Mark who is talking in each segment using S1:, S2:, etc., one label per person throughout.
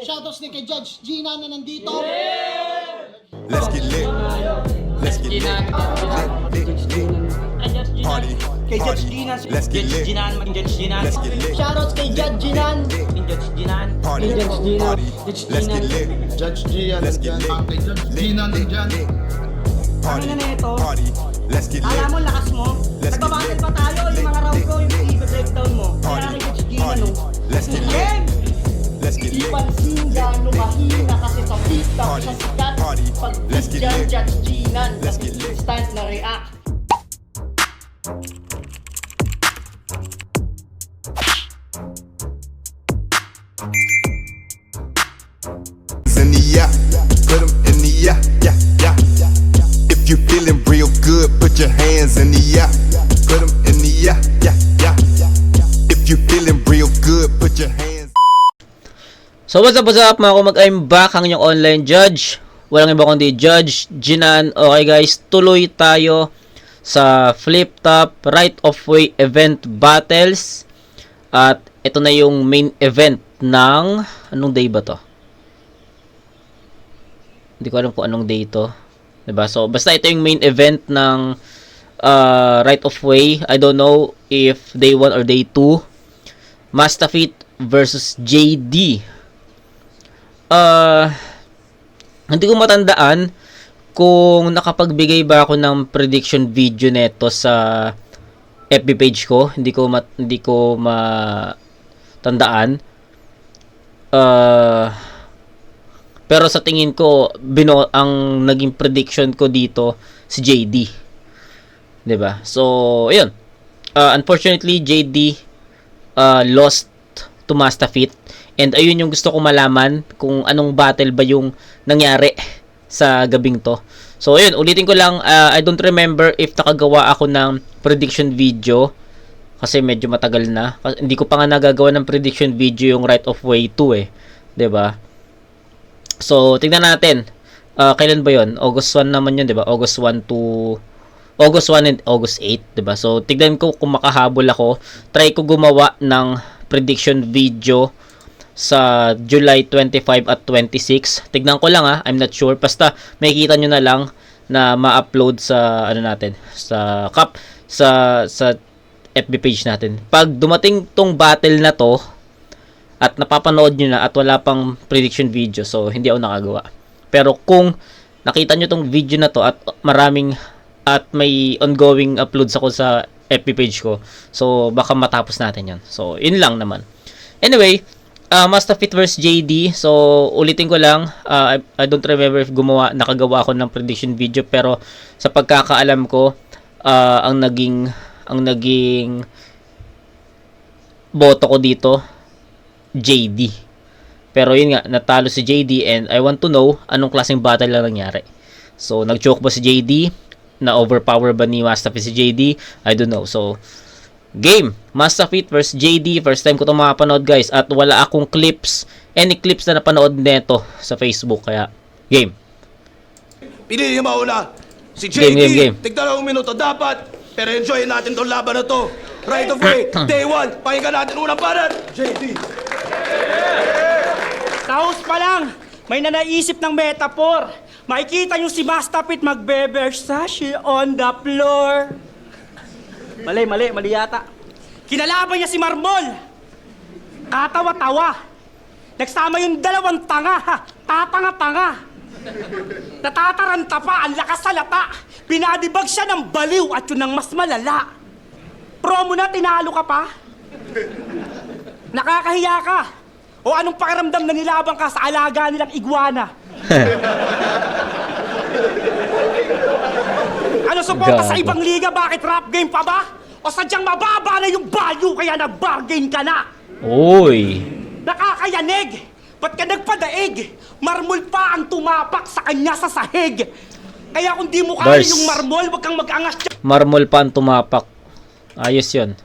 S1: Shoutouts ni kay Judge Gina na nandito.
S2: Let's get lit. Let's get lit. Party.
S3: Kay Judge Gina.
S2: Let's get lit. Let's get lit.
S1: Shoutouts kay Judge Ginan.
S2: Party. Party. Let's get lit.
S1: Judge Gian.
S2: Let's get lit.
S1: Gina nandyan.
S2: Party.
S3: Ano na ito?
S2: Party. Let's get lit.
S3: Alam mo, lakas mo.
S2: Let's get
S3: Nagbabattle
S2: lit.
S3: pa tayo. Yung mga round ko, yung i-breakdown mo. Kaya
S2: Party.
S3: kay Judge Gina,
S2: Party.
S3: no?
S2: Let's get lit.
S3: Game!
S2: Let's get
S1: Di
S2: lit.
S1: pansin gano'ng mahina kasi sa TikTok
S2: Party.
S1: sa sikat.
S2: Party.
S1: Pag
S2: Let's get
S1: dyan,
S2: lit.
S1: Judge Ginan.
S2: Let's get lit.
S1: Instant na react.
S2: In the yeah, put 'em in the yeah, yeah, yeah. If you feeling real good, put your hands in the yeah, put 'em in the yeah, yeah, yeah. If you feeling real good, put your hands.
S4: So what's up mga kumag, I'm back, ang inyong online judge. Walang iba kundi Judge Ginan. Okay guys, tuloy tayo sa Flip Top Right of Way Event Battles. At ito na yung main event ng, anong day ba to? Hindi ko alam kung anong day ito. Diba? So basta ito yung main event ng Right of Way. I don't know if day 1 or day 2. Mastafit versus JD. Hindi ko matandaan kung nakapagbigay ba ako ng prediction video neto sa FB page ko. Hindi ko matandaan. Pero sa tingin ko, ang naging prediction ko dito si JD. 'Di ba? So, ayun. Unfortunately, JD lost to Mastafit. And ayun yung gusto ko malaman kung anong battle ba yung nangyari sa gabing to. So, ayun, ulitin ko lang, I don't remember if nakagawa ako ng prediction video kasi medyo matagal na. Hindi ko pa nga nagagawa ng prediction video yung Right of Way 2 eh. 'Di ba? So, tingnan natin. Kailan ba 'yon? August 1 naman 'yun, 'di ba? August 1 and August 8, 'di ba? So, tignan ko kung makahabol ako. Try ko gumawa ng prediction video sa July 25 at 26. Tignan ko lang I'm not sure. Basta makikita nyo na lang na ma-upload sa ano natin, sa FB page natin. Pag dumating tong battle na to at napapanood nyo na at wala pang prediction video, so hindi ako nakagawa. Pero kung nakita nyo tong video na to at may ongoing uploads ako sa FB page ko, so baka matapos natin yan. So yun lang naman. Anyway, Mastafit vs JD. So ulitin ko lang, I don't remember if nakagawa ako ng prediction video, pero sa pagkakaalam ko, ang naging boto ko dito JD. Pero yun nga, natalo si JD and I want to know anong klaseng battle lang nangyari. So nag-choke ba si JD? Na overpower ba ni Mastafit si JD? I don't know. So game, Mastafit vs JD. First time ko ito mapanood guys. At wala akong any clips na napanood neto sa Facebook. Kaya, game.
S5: Pinili yung mauna. Si JD,
S4: Game.
S5: tig-2 minuto dapat. Pero enjoy natin tong laban na to. Right of way, day 1. Pakinggan natin unang paran. JD.
S3: Taos pa lang, may nanaisip ng metaphor. Makikita nyo si Mastafit magbe-Versace on the floor. Mali yata. Kinalaban niya si Marmol. Katawa-tawa. Nagsama yung dalawang tanga, ha? Tatanga-tanga. Natataranta pa, ang lakas sa lata. Pinadibag siya ng baliw at yun ang mas malala. Promo na, tinalo ka pa? Nakakahiya ka. O anong pakiramdam na nilabang ka sa alaga nilang iguana? Ano suporta sa
S4: Gago.
S3: ibang liga? Bakit rap game pa ba? O sadyang mababa na yung value kaya nag-bargain ka na?
S4: Uy.
S3: Nakakayanig! Ba't ka nagpadaig? Marmol pa ang tumapak sa kanya sa sahig. Kaya kung di mo kaya
S4: Bars.
S3: yung marmol, wag kang mag-angas dyan.
S4: Marmol pa ang tumapak. Ayos yun.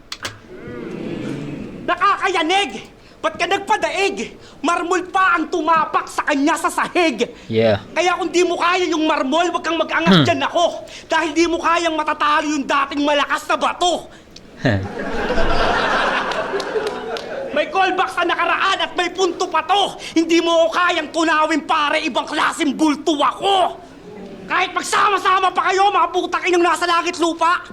S3: Nakakayanig! Ba't ka nagpadaig? Marmol pa ang tumapak sa kanya sa sahig.
S4: Yeah.
S3: Kaya kung di mo kaya yung marmol, wag kang mag-angas dyan ako. Dahil di mo kayang matatalo yung dating malakas na bato. May callback sa nakaraan at may punto pa to. Hindi mo ko kayang tunawin pare, ibang klaseng bulto ako. Kahit magsama-sama pa kayo, mga putak inyong nasa langit lupa.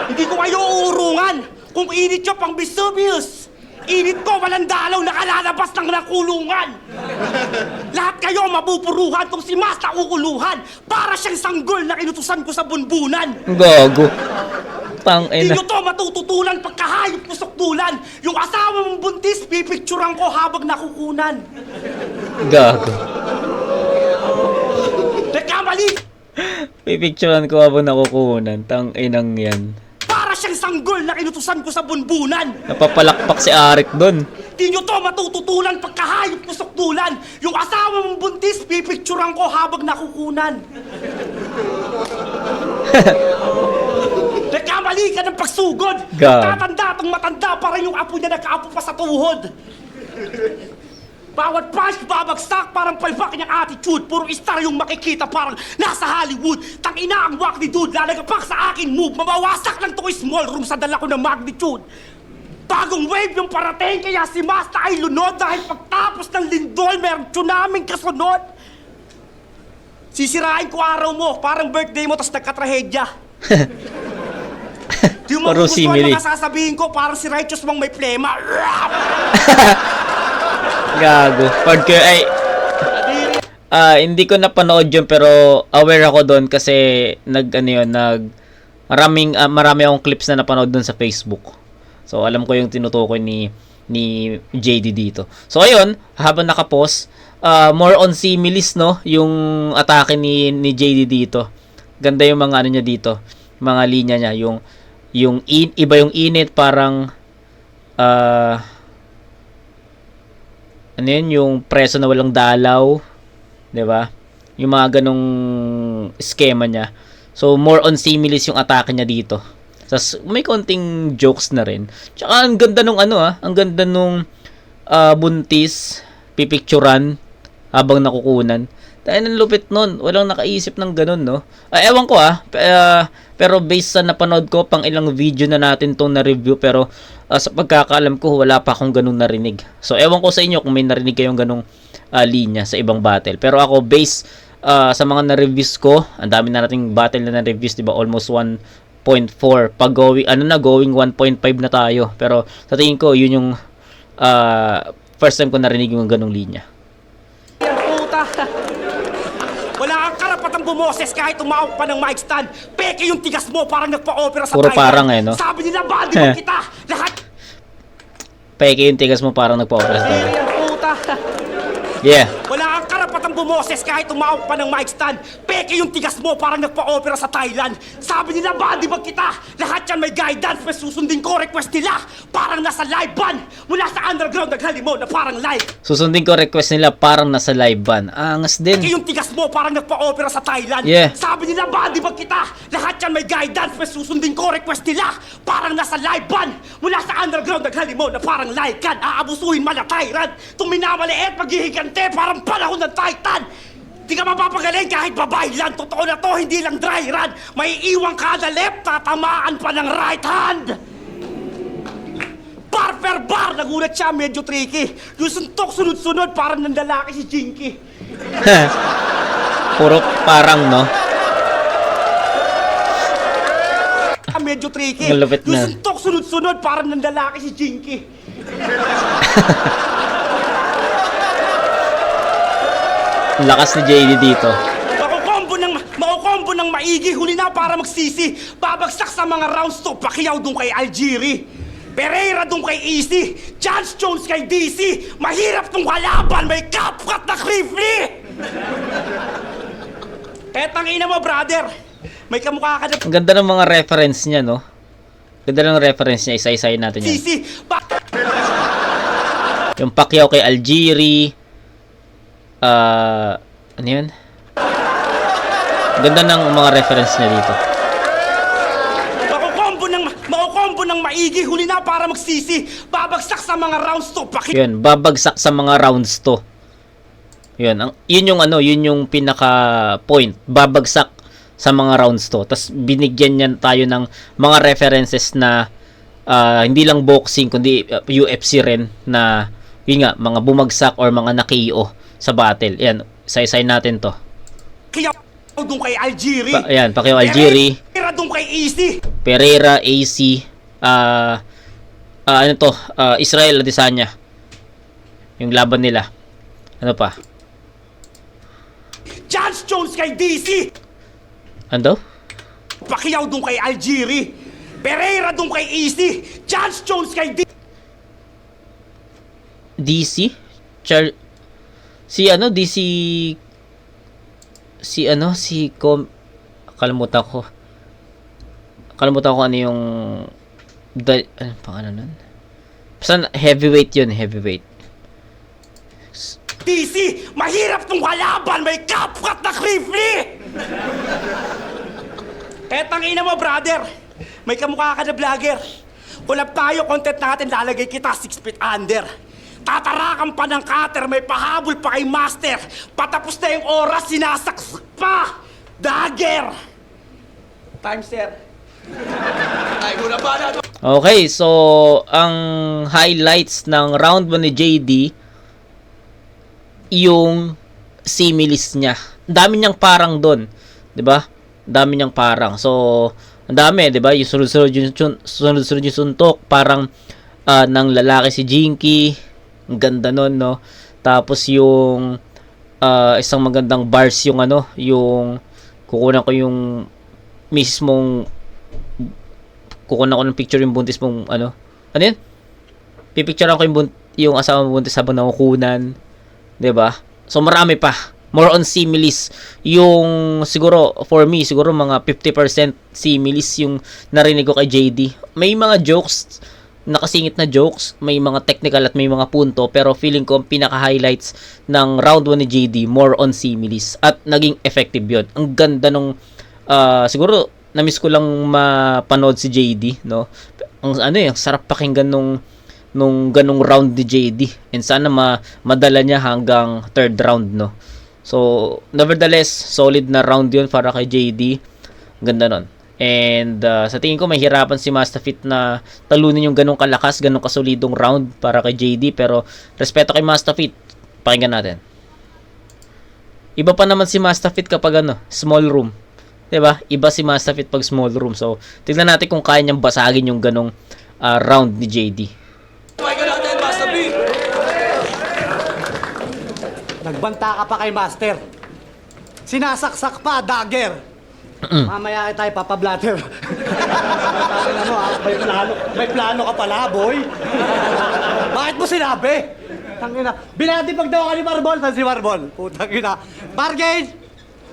S3: Hindi ko kayo uurungan. Kung init nyo pang Vesuvius, init ko walang dalaw na kalalabas ng nakulungan. Lahat kayo mapupuruhan kung si Masta ukuluhan. Para siyang sanggol na kinutusan ko sa bunbunan.
S4: Gago.
S3: Hindi
S4: Tangina.
S3: nyo to matututulan pagkahayop pusok tulan. Yung asawa mong buntis, pipicturan ko habang nakukunan.
S4: Gago.
S3: Nagkamali!
S4: Pipicturean ko habang nakukunan. Tanginang yan.
S3: Para siyang sanggol na kinutusan ko sa bunbunan.
S4: Napapalakpak si Arik doon.
S3: Di nyo to matututulan pagkahayop pusok tulan. Yung asawa mong buntis, pipicturan ko habang nakukunan. Nagkamali ka ng pagsugod.
S4: God.
S3: Tatanda atong matanda para yung apo niya nagkaapo pa sa tuhod. Bawat punch babagsak parang palpak niyang attitude. Puro star yung makikita parang nasa Hollywood. Tangina ang wak ni dude, lalagapak sa akin move. Mabawasak lang to small room sa dala ko ng magnitude. Bagong wave yung parating kaya si Masta ay lunod. Dahil pagtapos ng lindol meron tsunaming kasunod. Sisirain ko araw mo, parang birthday mo tas nagkatrahedya. Di mo
S4: Paro
S3: gustuhan
S4: simile.
S3: mga sasabihin ko parang si Righteous mang may plema.
S4: Gago. Pagka ay hindi ko napanood yun pero aware ako doon kasi marami akong clips na napanood doon sa Facebook. So alam ko yung tinutukoy ni JD dito. So ayun, habang nakapost, more on similes no, yung atake ni JD dito. Ganda yung mga ano niya dito, mga linya niya, iba yung init parang ano yun, yung preso na walang dalaw, 'di ba? Yung mga ganong schema niya. So more on similes yung atake niya dito. Tapos may konting jokes na rin. Tsaka ang ganda nung ang ganda nung buntis, pipicturan habang nakukunan. Dahil ang lupit nun, walang nakaisip ng ganun, no? Ewan ko pero based sa napanood ko, pang ilang video na natin tong na-review, pero sa pagkakaalam ko, wala pa akong ganung narinig. So, ewan ko sa inyo kung may narinig kayong ganung linya sa ibang battle. Pero ako, based sa mga na-reviews ko, ang dami na nating battle na na-reviews, diba? Almost 1.4. Pag going 1.5 na tayo. Pero sa tingin ko, yun yung first time ko narinig yung ganung linya.
S3: Yan puta. Wala kang karapatang bumoses kahit umawak pa ng mic stand. Peke yung tigas mo parang nagpa-opera sa
S4: Puro
S3: Thailand.
S4: parang no?
S3: Sabi nila ba, di ba kita? Lahat
S4: Peke yung tigas mo parang nagpa-opera sa tayo.
S3: yan puta.
S4: Yeah.
S3: Wala kang karapatang bumoses kahit umawak pa ng mic stand. Peke yung tigas mo parang nagpa-opera sa Thailand. Sabi nila ba, di ba kita? Lahat yan may guidance, may susundin ko request nila. Parang nasa live ban. Mula sa underground naghalimaw na parang live.
S4: Susundin ko request nila parang nasa live ban. Angas din.
S3: Yung tigas mo parang nagpa-opera sa Thailand.
S4: Yeah.
S3: Sabi nila ba, di ba kita? Lahat yan may guidance, may susundin ko request nila. Parang nasa live ban. Mula sa underground naghalimaw na parang live kan. Aabusuhin malatayran. Itong minamaliit, maghihigante, parang panahon ng Titan. Di ka mapapagaling kahit babae lang. Totoo na to, hindi lang dry run. May iwang kada left, tatamaan pa ng right hand. Bar per bar, nagulat siya, medyo tricky. Yung suntok sunod-sunod, parang ng lalaki si Jinky.
S4: Puro parang, no?
S3: Medyo tricky.
S4: Ang lupit
S3: Yung
S4: na.
S3: suntok sunod-sunod, parang ng lalaki si Jinky.
S4: Ang lakas ni JD dito.
S3: Makukombo ng maigi, huli na para magsisi. Babagsak sa mga rounds to, Pacquiao dun kay Algieri. Pereira dun kay Easy, Chance Jones kay DC. Mahirap tong halaban, may kapkat na Krifli. Kaya tangina mo, brother. May kamukha ka na
S4: Ang ganda ng mga reference niya, no? Ganda ng reference niya, isa-isayin natin yan.
S3: DC.
S4: Yung Pacquiao kay Algieri. Ano yun? Ganda ng mga reference niya dito.
S3: Makukombo ng maigi, huli na para magsisi. Babagsak sa mga rounds to, Pacquiao.
S4: Yun, babagsak sa mga rounds to. Yun, yun yung pinaka point. Babagsak sa mga rounds to. Tapos binigyan niyan tayo ng mga references na hindi lang boxing kundi UFC rin na yun nga, mga bumagsak or mga na-KO sa battle. Yan, isa-isay natin to.
S3: Kaya doon kay Algieri.
S4: Ayan, Pacquiao Algieri,
S3: Pereira doon kay Easy.
S4: Pereira, AC, ano to, Israel Adesanya. Yung laban nila. Ano pa?
S3: Chance Jones kay DC.
S4: Ano?
S3: Pacquiao doon kay Algieri. Pereira doon kay Easy. Chance Jones kay
S4: DC? Kalimutan ko. Kalimutan ko ano yung ano pangalan nun? Basta heavyweight yun, heavyweight.
S3: DC. Mahirap tong kalaban. May kapkat na krifli. Etang ina mo, brother. May kamukha ka na vlogger. Kulab tayo, content natin, lalagay kita 6 feet under. Tatarakan pa ng cutter, may pahabol pa kay master. Patapos na yung oras, sinasaksak pa. Dagger. Time, sir.
S5: Ay, muna banat.
S4: Okay, so ang highlights ng round 1 ni JD yung similis niya. Ang dami niyang parang doon, 'di ba? Dami niyang parang. So, ang dami, 'di ba? Yung sunod-sunod yung suntok, parang ng lalaki si Jinky. Ang ganda nun, no? Tapos yung isang magandang bars yung ano, yung kukunan ko yung mismong kukunan ko ng picture yung buntis mong ano. Ano yun? Pipicturean ko yung asawa mong buntis habang nakukunan. 'Di ba? So marami pa. More on similes. Yung siguro for me siguro mga 50% similes yung narinig ko kay JD. May mga jokes, nakasingit na jokes, may mga technical at may mga punto, pero feeling ko ang pinaka-highlights ng round 1 ni JD more on similes at naging effective 'yon. Ang ganda nung siguro na-miss ko lang mapanood si JD, no? Ang ano ang sarap pakinggan nung ganung round ni JD. And sana madala niya hanggang 3rd round, no? So, nevertheless, solid na round 'yon para kay JD. Ganda nun. And sa tingin ko mahirapan si Mastafit na talunin yung ganung kalakas, ganung kasolidong round para kay JD, pero respeto kay Mastafit. Pakinggan natin. Iba pa naman si Mastafit kapag ano, small room. 'Di ba? Iba si Mastafit pag small room. So, tignan natin kung kaya niyang basagin yung ganung round ni JD.
S5: Pakinggan natin, Master B.
S6: Nagbanta ka pa kay Master. Sinasaksak pa, dagger. Mamaya tayo papablatter. Ano, may plano ka pala, boy. Bakit mo sinabi? Tangina. Binadipag daw ka ni Marbol. Saan si Marbol? Putang ina. Bargain!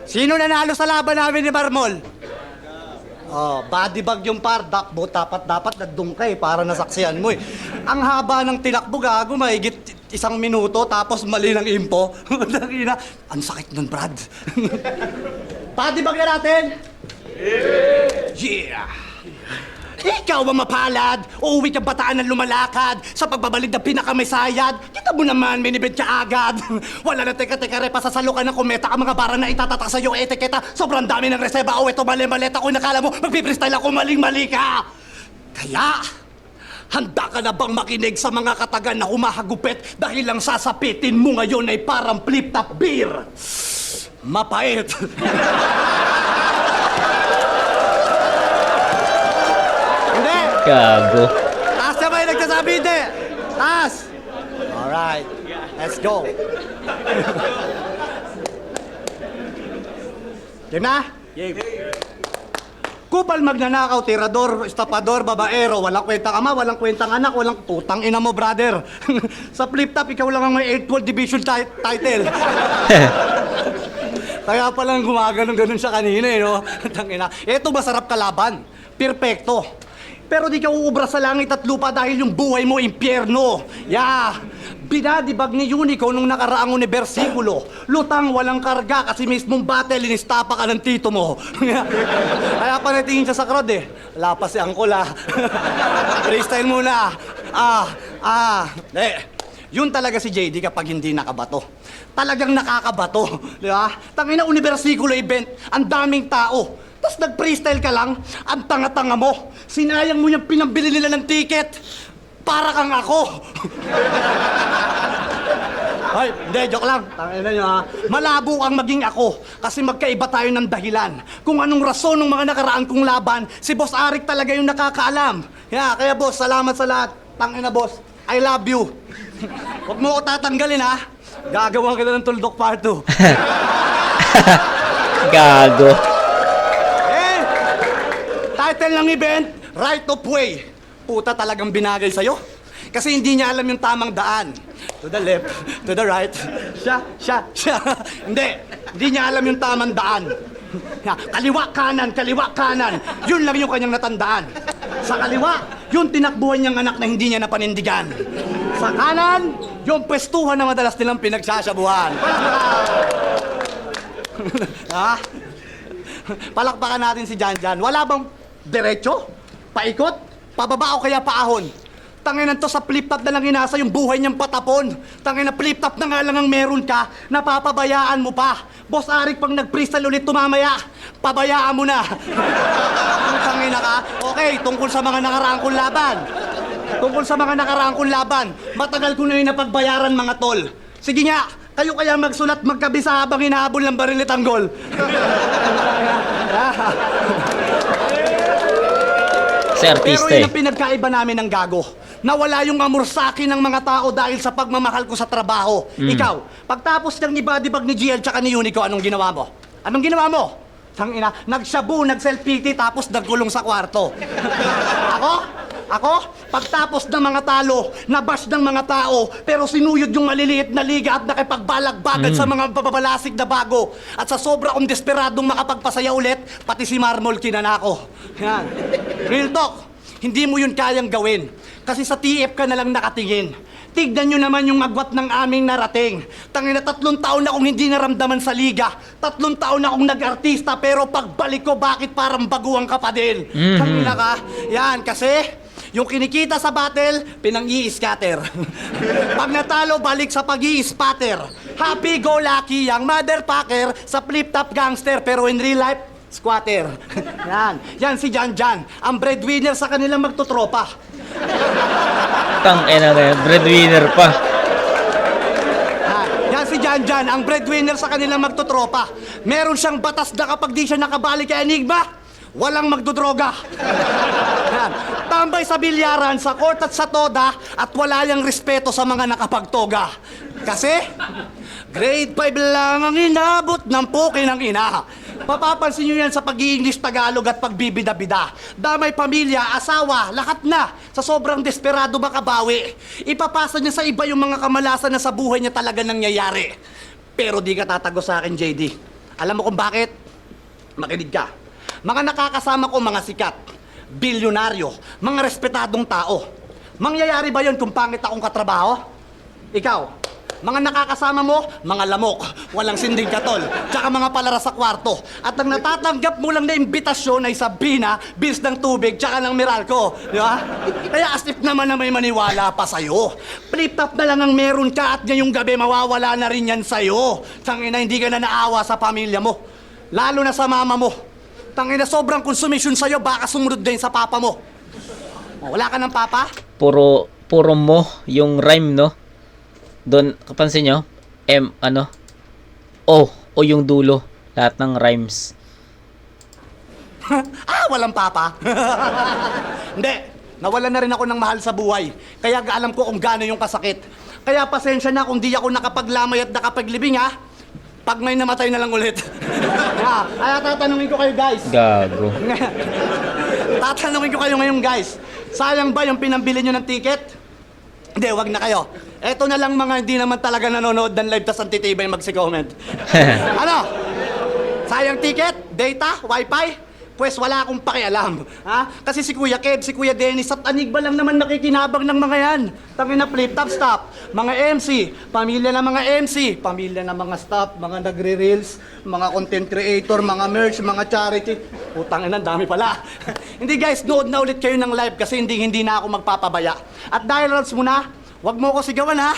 S6: Sino nanalo sa laban namin ni Marmol? Oh, body bag yung par, dakbo, dapat nandun ka eh, para nasaksihan mo eh. Ang haba ng tinakbo, gago, mahigit 1 minuto, tapos mali ng impo. Tangina. Ang sakit nun, Brad. Body bag na natin? Yeah! Ikaw ang mapalad, uuwi ka bataan ng lumalakad, sa pagbabalik ng pinakamisayad, kita mo naman, minibid ka agad. Wala na teka-teka repa, sasalukan ng kometa ang mga bara na itatatak sa'yo etiketa. Sobrang dami ng reseba, o ito mali-maleta ko, nakala mo, magpipristal ako, maling-mali ka. Kaya, handa ka na bang makinig sa mga katagan na humahagupit dahil lang sasapitin mo ngayon ay parang flip-top beer? Mapait. Hindi.
S4: Gago.
S6: Taas na ba yung nagsasabi hindi? Taas. Alright. Let's go. Game na? Game. Kupal magnanakaw, tirador, estapador, babaero, walang kwentang ama, walang kwentang anak, walang putang ina mo, brother. Sa flip-top, ikaw lang ang may 8th World Division title. Kaya palang gumaganon-ganon siya kanina, eh, no? Tangina. Eto, masarap kalaban. Perpekto. Pero di ka uubra sa langit at lupa dahil yung buhay mo, impyerno. Yeah. Binadibag ni Unico nung nakaraang unibersikulo. Lutang walang karga kasi mismong battle, inistapa ka ng tito mo. Kaya pa natingin siya sa crowd eh. Wala pa si Angkol ah. Freestyle muna. Yun talaga si JD kapag hindi nakabato. Talagang nakakabato. Di ba? Tangina, unibersikulo event. Ang daming tao. Tapos nag-freestyle ka lang, ang tanga-tanga mo. Sinayang mo yung pinambili nila ng ticket. Para kang ako. Ay, hindi, joke lang. Tangina nyo ha. Malabo kang maging ako kasi magkaiba tayo ng dahilan. Kung anong rason ng mga nakaraan kong laban, si Boss Arik talaga yung nakakaalam. Kaya boss, salamat sa lahat. Tangina boss, I love you. Huwag mo ko tatanggalin ha. Gagawa kita ng Tuldok Part 2.
S4: Gago.
S6: Title ng event, Right of Way. Puta talagang binagay sa'yo. Kasi hindi niya alam yung tamang daan. To the left, to the right. Siya. Hindi niya alam yung tamang daan. Kaliwa, kanan. Yun lang yung kanyang natandaan. Sa kaliwa, yung tinakbuhan niyang anak na hindi niya napanindigan. Sa kanan, yung pwestuhan na madalas nilang pinagsasabuhan. Ha? Palakpakan natin si Jan. Wala bang diretso? Paikot? Pababa o kaya paahon? Tanginan to sa flip-top na lang inasa yung buhay niyang patapon. Tanginan flip-top na nga lang ang meron ka, napapabayaan mo pa. Boss Arik, pag nag-freestyle ulit tumamaya, pabayaan mo na. Tangina ka? Okay, tungkol sa mga nakaraang kong laban. Matagal ko na yung napagbayaran mga tol. Sige nga, kayo kaya magsulat magkabisa habang hinahabol ng barilit ang gol.
S4: Si artista
S6: Pero yun
S4: eh.
S6: ang pinagkaiba namin ng gago. Nawala yung amor sa akin ng mga tao dahil sa pagmamahal ko sa trabaho. Ikaw, pagtapos ng ibadibag ni GL tsaka ni Unico, anong ginawa mo? Tangina, nagshabu, nag-self-pity, tapos nagkulong sa kwarto. Ako, pagtapos ng mga talo, nabash ng mga tao, pero sinuyod yung maliliit na liga at nakipagbalagbagan sa mga babalasig na bago. At sa sobra kong desperadong makapagpasaya ulit, pati si Marmol kinanako. Yan. Real talk, hindi mo yun kayang gawin. Kasi sa TF ka na lang nakatingin. Tignan nyo naman yung agwat ng aming narating. Tangina, 3 taon na akong hindi naramdaman sa liga. 3 taon na akong nag-artista, pero pagbalik ko, bakit parang baguhan ka pa din? Tangina ka. Yan, kasi yung kinikita sa battle, pinang-i-scatter. Pag natalo, balik sa pag-i-spatter. Happy-go-lucky, yung motherfucker sa flip-top gangster, pero in real life, squatter. Yan si Jan. Ang breadwinner sa kanilang magtutropa.
S4: Tangina na yan. Breadwinner pa.
S6: Yan si Jan, ang breadwinner sa kanilang magtutropa. Meron siyang batas na kapag di siya nakabalik kay Enigma, walang magdodroga. Yan. Tambay sa bilyaran, sa court at sa toda, at wala yang respeto sa mga nakapagtoga. Kasi, grade 5 lang ang inabot ng puki ng ina. Papapansin nyo yan sa pag-i-English Tagalog at pagbibida-bida. Damay pamilya, asawa, lahat na. Sa sobrang desperado makabawi. Ipapasa niya sa iba yung mga kamalasan na sa buhay niya talaga nangyayari. Pero di ka tatago sa akin, JD. Alam mo kung bakit? Makinig ka. Mga nakakasama ko mga sikat, bilyonaryo, mga respetadong tao. Mangyayari ba yun kung pangit akong katrabaho? Ikaw, mga nakakasama mo, mga lamok, walang sinding katol, tsaka mga palara sa kwarto. At ang natatanggap mo lang na imbitasyon ay Sabina, bills ng tubig, tsaka ng Meralco. Di ba? Kaya as if naman na may maniwala pa sa'yo. Flip-top na lang ang meron ka at ngayong gabi mawawala na rin yan sa'yo. Tangina, hindi ka na naawa sa pamilya mo. Lalo na sa mama mo. Tangina, sobrang konsumisyon sa'yo, baka sumunod din sa papa mo. O, wala ka ng papa?
S4: Puro mo yung rhyme, no? Doon, kapansin nyo? O yung dulo. Lahat ng rhymes.
S6: Walang papa. Hindi, nawalan na rin ako ng mahal sa buhay. Kaya alam ko kung gaano yung kasakit. Kaya pasensya na kung di ako nakapaglamay at nakapaglibing ha. Pag may namatay na lang ulit. Kaya tatanungin ko kayo guys.
S4: Gago.
S6: Tatanungin ko kayo ngayon guys. Sayang ba yung pinambili nyo ng ticket? Hindi, wag na kayo. Eto na lang mga hindi naman talaga nanonood ng live tas antitibay magsi-comment. Ano? Sayang ticket? Data? Wi-Fi? Pwes wala akong pakialam. Ha? Kasi si Kuya Kev, si Kuya Dennis at Anigba lang naman nakikinabang ng mga yan. Tangin na flip-top stop. Mga MC, pamilya ng mga MC, pamilya ng mga staff, mga nagre-reels, mga content creator, mga merch, mga charity. Putang ina, dami pala. Hindi guys, nood na ulit kayo ng live kasi hindi na ako magpapabaya. At dahil rules muna, wag mo ko sigawan ha.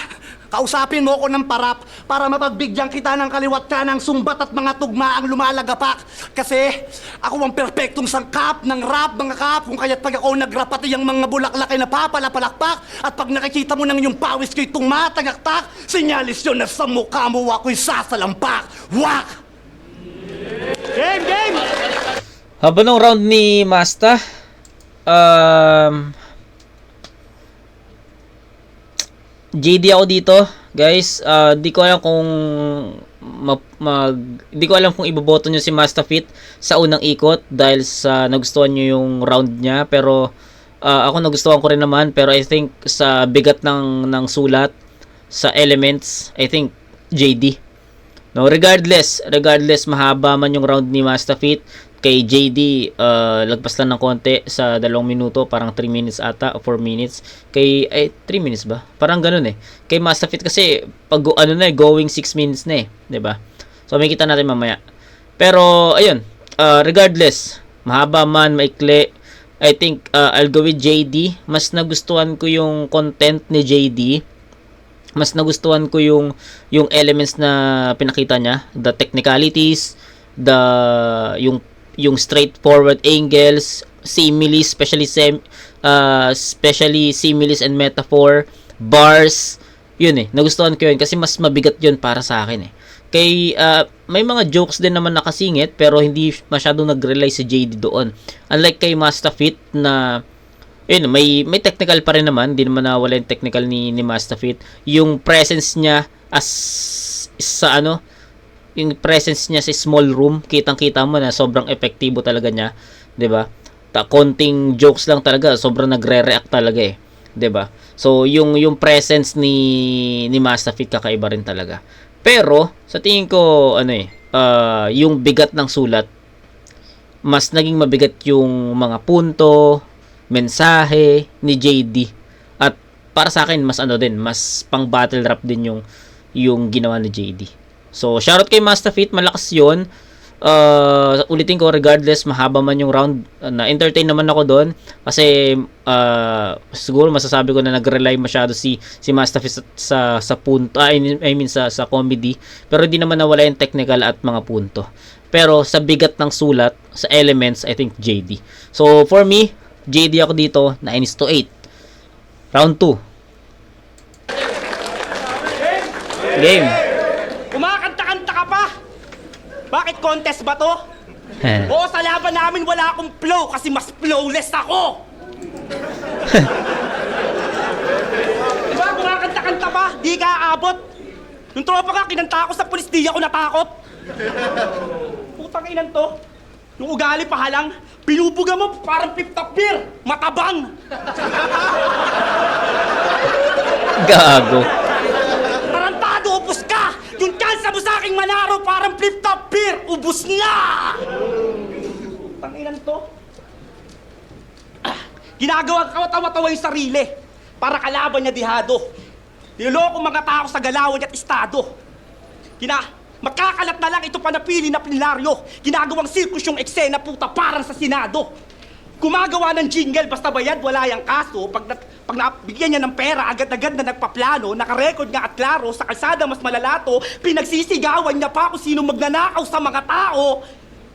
S6: Kausapin mo ko ng parap para mapagbigyan kita ng kaliwat ka ng sumbat at mga tugmaang lumalagapak. Kasi ako ang perpektong sangkap ng rap, mga kap. Kung kaya't pag ako nagrap pati yung mga bulaklak ay napapalapalakpak. At pag nakikita mo ng yung pawis ko'y tumatagaktak, sinyalis yun na sa mukha mo ako'y sasalampak. Wak!
S3: Game!
S4: Haba ng round ni Masta. JD ako dito, guys. Di ko alam kung di ko alam kung iboboto nyo si Mastafit sa unang ikot dahil sa nagustuhan nyo yung round niya, pero ako nagustuhan ko rin naman, pero I think sa bigat ng sulat, sa elements, I think JD. No, regardless mahaba man yung round ni Mastafit, kay JD lagpas lang ng konti sa 2 minuto, parang 3 minutes ata o 4 minutes. Kay 3 minutes ba? Parang ganoon eh. Kay Mastafit kasi pag going 6 minutes na eh, 'di ba? So may kita natin mamaya. Pero ayun, regardless, mahaba man, maikli, I think I'll go with JD. Mas nagustuhan ko yung content ni JD. Mas nagustuhan ko yung elements na pinakita niya, the technicalities, yung straightforward angles, similes, especially similes and metaphor, bars, yun eh, nagustuhan ko yun kasi mas mabigat yun para sa akin eh. Kay may mga jokes din naman nakasingit pero hindi masyadong nag-rely si JD doon. Unlike kay Mastafit na yun, may technical pa rin naman, hindi naman nawala yung technical ni Mastafit. Yung presence niya yung presence niya sa small room, kitang-kita mo na sobrang epektibo talaga niya, 'di ba? Konting jokes lang talaga, sobrang nagre-react talaga eh, 'di ba? So yung presence ni Mastafit kakaiba rin talaga. Pero sa tingin ko yung bigat ng sulat, mas naging mabigat yung mga punto, mensahe ni JD. At para sa akin mas mas pang battle rap din yung ginawa ni JD. So, shoutout kay Mastafit, malakas yun. Ulitin ko, regardless, mahaba man yung round, na-entertain naman ako doon. Kasi, siguro masasabi ko na nag-rely masyado si Mastafit sa punto, I mean sa comedy. Pero hindi naman nawala yung technical at mga punto. Pero, sa bigat ng sulat, sa elements, I think JD. So, for me, JD ako dito, 9:8. Round 2. Game.
S3: Kumakanta-kanta ka pa? Bakit contest ba to? Oo, sa laban namin wala akong flow kasi mas flowless ako. Diba, kumakanta-kanta pa? Di ka aabot. Yung tropa ka, kinanta ako sa pulis, di ako natakot. Putang inan to. Yung ugali pa halang, pinubuga mo parang pip-tapir, matabang.
S4: Gago.
S3: Tarantado, ubus ka! Yung kansa mo sa aking manaro parang flip-top-beer! Ubus na! Tanginan to. Ginagawa ka tawa-tawa yung sarili para kalaban niya dihado. Niloloko mga tao sa galawan niya at estado. Magkakalat na lang ito panapili na pinlaryo. Ginagawang sirkus yung eksena puta parang sa Senado. Gumagawa ng jingle basta bayad wala yung kaso. Pag nabigyan niya ng pera agad-agad na nagpaplano, nakarecord nga at klaro sa kalsada mas malalato, pinagsisigawan niya pa kung sino magnanakaw sa mga tao.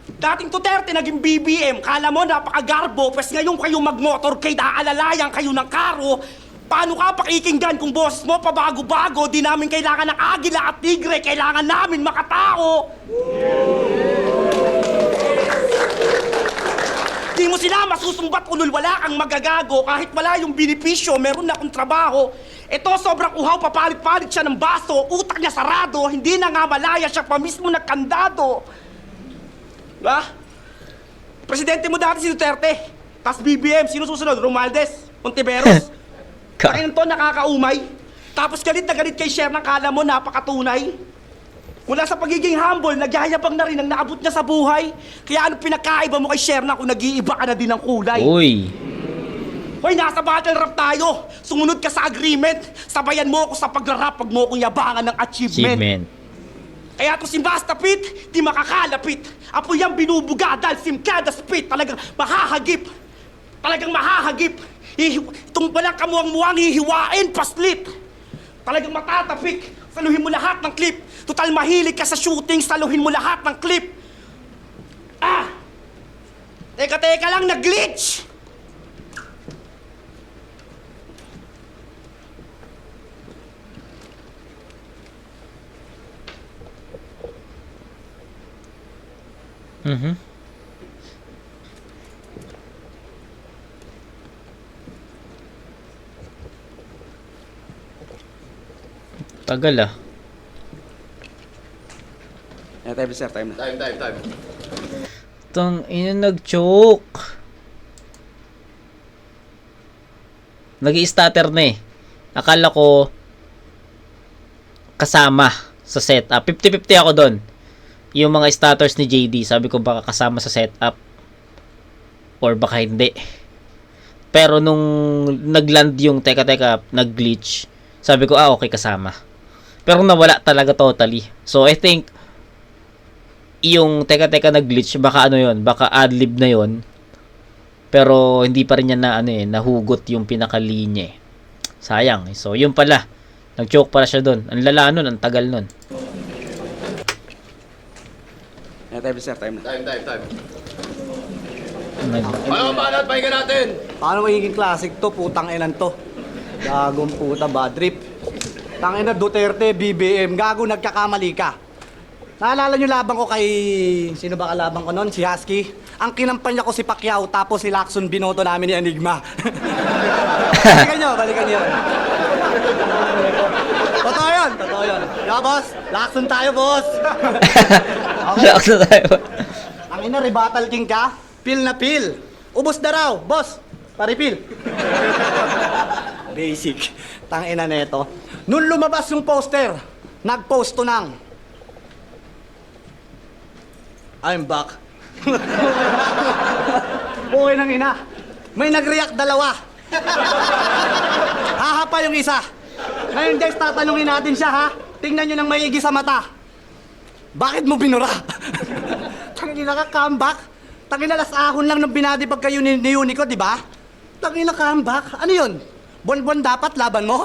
S3: Dating Duterte naging BBM, kala mo napakagarbo, pues ngayon kayo magmotor kay aalalayan kayo ng karo. Paano ka pakikinggan kung boss mo pabago-bago? Di namin kailangan ng agila at tigre, kailangan namin makatao. Di mo sila masusumbat ulul, wala kang magagago. Kahit wala yung benepisyo, meron na akong trabaho. Ito sobrang uhaw, papalit-palit siya ng baso. Utak niya sarado, hindi na nga malaya siya pa mismo nagkandado. Diba? Presidente mo dati si Duterte. Tas BBM, sino susunod? Romualdez, Ontiveros. Kaya to nakakaumay. Tapos galit na galit kay Sher ng kala mo napakatunay. Mula sa pagiging humble, nagyayabang na rin ang naabot niya sa buhay. Kaya ano pinakaiba mo kay Sher na kung nag-iiba ka na din ng kulay?
S4: Uy.
S3: Hoy, nasa battle rap tayo. Sumunod ka sa agreement. Sabayan mo ako sa pagra-rap, pag mo akong yabangan ng achievement. Kaya kung si Mastafit, di makakalapit. Apo yung binubuga dahil simkada spit. Talagang mahahagip. Itong walang kamuang-muang hihiwain, paslit. Talagang matatapik. Saluhin mo lahat ng clip. Total mahilig ka sa shooting, saluhin mo lahat ng clip. Teka lang, nag-glitch!
S4: Tagal ah.
S5: Time, sir. Time.
S4: Tang ina, nag-choke. Nag-i-stutter na eh. Akala ko kasama sa setup. 50-50 ako doon. Yung mga stutters ni JD, sabi ko baka kasama sa setup or baka hindi. Pero nung nagland yung teka nag-glitch, sabi ko okay, kasama. Pero nawala talaga totally. So I think yung teka nag-glitch, baka ano yon, baka adlib na yon. Pero hindi pa rin niya na nahugot yung pinakalinya eh. Sayang. So yun pala. Nag-choke pala siya doon. Ang lala nun, ang tagal nun.
S5: Time, sir. Time.
S4: Nag-
S5: Paano pahinga natin?
S6: Paano magiging classic to? Putang inan to. Gagong puta, bad trip. Tangina Duterte, BBM. Gago, nagkakamali ka. Naalala nyo labang ko kay... Sino ba kalabang ko nun? Si Husky. Ang kinampanya ko si Pacquiao, tapos si Lacson binoto namin ni Enigma. Balikan nyo. Totoo yun. Yo, boss. Lacson tayo, boss. Okay.
S4: Shock na tayo.
S6: Ang ina, rebuttal king ka? Pil na pil. Ubus na raw, boss. Paripil. Basic. Tangina neto. Nung lumabas yung poster, nag-post to ng I'm back. Buhay ng ina. May nag-react dalawa. Hahapa yung isa. Ngayon guys, tatanungin natin siya ha. Tingnan nyo ng maigi sa mata. Bakit mo binura? Tangina ka, comeback. Tangina, las ahon lang nung binadipag kayo ni Unico, di ba? Tangina, comeback. Ano yun? Buwan-buwan dapat laban mo?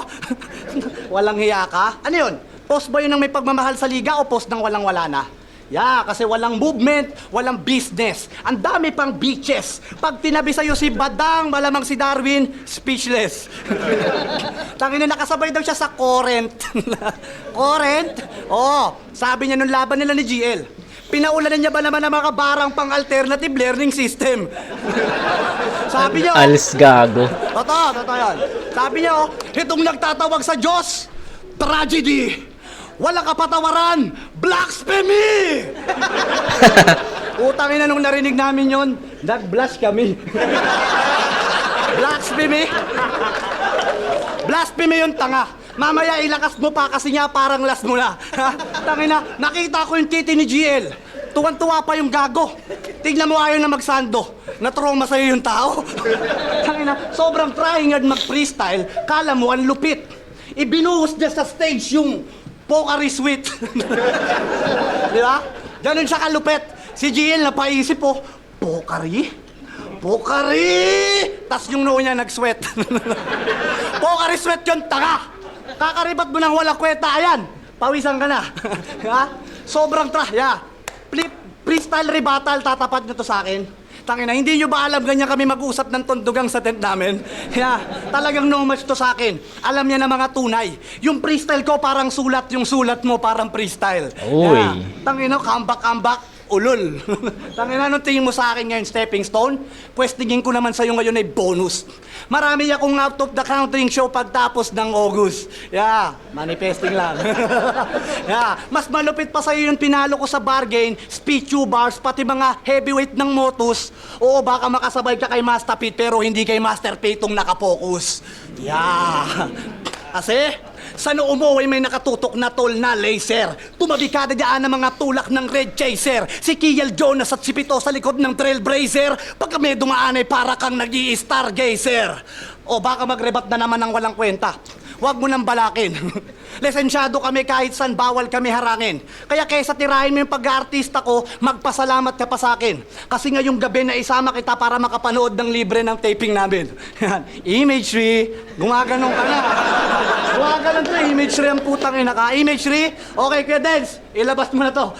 S6: Walang hiya ka? Ano yun? Post ba yun ng may pagmamahal sa liga o post ng walang-wala na? Yeah, kasi walang movement, walang business. Ang dami pang beaches. Pag tinabi sa'yo si Badang, malamang si Darwin, speechless. Tangina, nakasabay daw siya sa current. Current? Oo, sabi niya nung laban nila ni GL. Pinaulanan niya ba naman ng mga barang pang alternative learning system? Sabi niya,
S4: Alis gago.
S6: Totoo yan. Sabi niya, itong nagtatawag sa Diyos, tragedy. Wala kapatawaran, blasphemy! Utangin na nung narinig namin yon, nag-blush kami. Blasphemy? Blasphemy yung tanga. Mamaya ilakas mo pa kasi nga parang last mo na. Tangina, nakita ko yung titi ni GL. Tuwan-tuwa pa yung gago. Tignan mo ayaw na magsando. Na-trauma sa'yo yung tao. Tangina, sobrang trying hard mag-freestyle. Kala mo ang lupit. Ibinuhos niya sa stage yung Pocari Sweet. Di ba? Ganun siya kalupit. Si GL napaisip po, Pocari? Tas yung noo niya nag-sweat. Pocari Sweat yun, tanga! Kakaribat mo nang walang kwenta, ayan! Pawisan ka na. Ha? Sobrang freestyle rebuttal, tatapat nyo to sa akin. Tangina, hindi nyo ba alam ganyan kami mag-usap ng tondugang sa tent namin? Yeah, talagang no match to sa akin. Alam niya na mga tunay. Yung freestyle ko parang sulat, yung sulat mo parang freestyle.
S4: Uy.
S6: Yeah. Tangina, comeback, ulol. Tangina, anong tingin mo sa akin ngayon, stepping stone? Pwes tingin ko naman sa'yo ngayon ay bonus. Marami akong out of the country show pagtapos ng August. Yeah, manifesting lang. Yeah, mas malupit pa sa'yo yung pinalo ko sa bargain, speed tubers, pati mga heavyweight ng Motus. Oo, baka makasabay ka kay Master Pete pero hindi kay Master Pete yung nakapokus. Yeah. Kasi, sa noo mo ay may nakatutok na tol na laser. Tumabi ka na dyan ng mga tulak ng Red Chaser. Si Kiel Jonas at si Pito sa likod ng Trailblazer. Pagka may dumaan ay para kang nag-i-stargazer. O baka magrebat na naman ng walang kwenta. Huwag mo nang balakin. Lisensyado kami kahit saan, bawal kami harangin. Kaya kaysa tirahin mo yung pag-aartista ko, magpasalamat ka pa sa akin. Kasi ngayong gabi na isama kita para makapanood ng libre ng taping namin. Yan. Imagery, gumaganon ka na. Gumaganon to, imagery ang putang ina ka. Imagery, okay Kuya Dens, ilabas mo na to.